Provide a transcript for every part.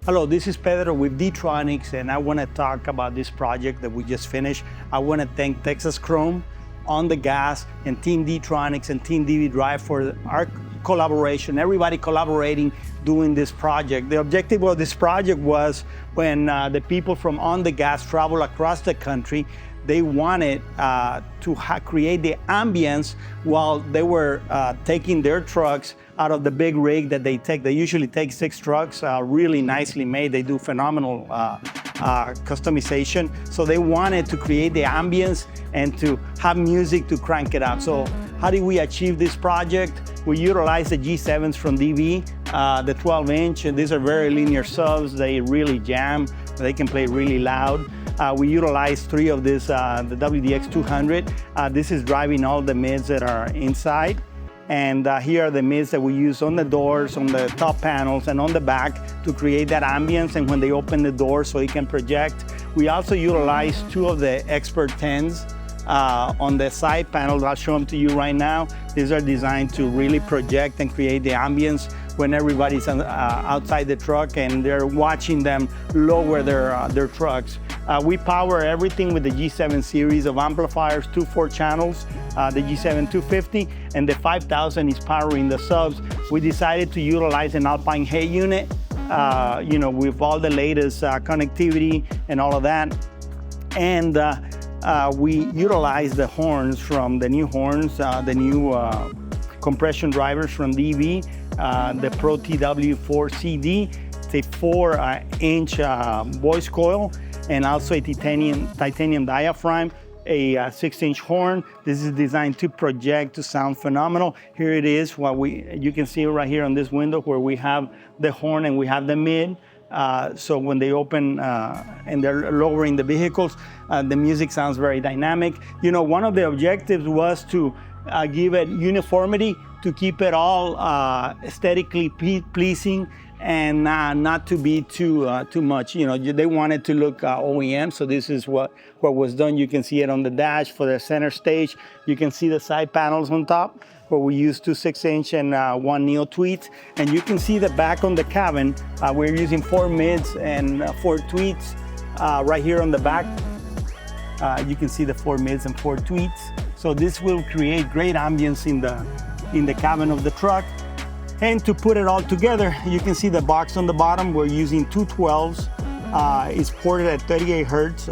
Hello, this is Pedro with D-Tronics, and I want to talk about this project that we just finished. I want to thank Texas Chrome, ONDGAS, and Team D-Tronics and Team DV Drive for our collaboration, everybody collaborating doing this project. The objective of this project was when the people from ONDGAS travel across the country, they wanted to create the ambience while they were taking their trucks out of the big rig that they take. They usually take 6 trucks, really nicely made. They do phenomenal customization. So they wanted to create the ambience and to have music to crank it up. So how did we achieve this project? We utilized the G7s from DV, the 12-inch, and these are very linear subs. They really jam. They can play really loud. We utilized 3 of this, the WDX 200. This is driving all the mids that are inside. And here are the mids that we use on the doors, on the top panels, and on the back to create that ambience. And when they open the door so it can project. We also utilize 2 of the Expert 10s on the side panels. I'll show them to you right now. These are designed to really project and create the ambience when everybody's outside the truck and they're watching them lower their trucks. We power everything with the G7 series of amplifiers, 2 4-channels, the G7 250, and the 5000 is powering the subs. We decided to utilize an Alpine hay unit, with all the latest connectivity and all of that. And we utilize the horns from the new horns, the new compression drivers from DV, the Pro TW4CD. It's a 4-inch voice coil, and also a titanium diaphragm, a 6-inch horn. This is designed to project, to sound phenomenal. Here it is, you can see it right here on this window where we have the horn and we have the mid. So when they open and they're lowering the vehicles, the music sounds very dynamic. One of the objectives was to give it uniformity, to keep it all aesthetically pleasing and not to be too much. They wanted to look OEM, so this is what was done. You can see it on the dash for the center stage. You can see the side panels on top, where we used 2 6-inch and 1 neo tweets. And you can see the back on the cabin. We're using 4 mids and 4 tweets right here on the back. You can see the 4 mids and 4 tweets. So this will create great ambience in the cabin of the truck. And to put it all together, you can see the box on the bottom. We're using 2 12s. It's ported at 38 Hertz.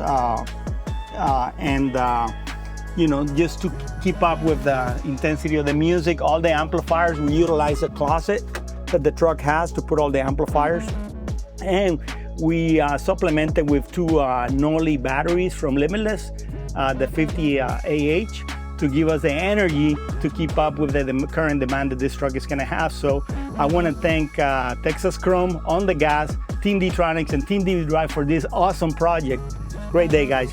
Just to keep up with the intensity of the music, all the amplifiers, we utilize a closet that the truck has to put all the amplifiers. And we supplemented with 2 Noli batteries from Limitless, the 50 AH, to give us the energy to keep up with the current demand that this truck is going to have. So I want to thank Texas Chrome, ONDGAS, Team D-Tronics, and Team DV Drive for this awesome project. Great day, guys.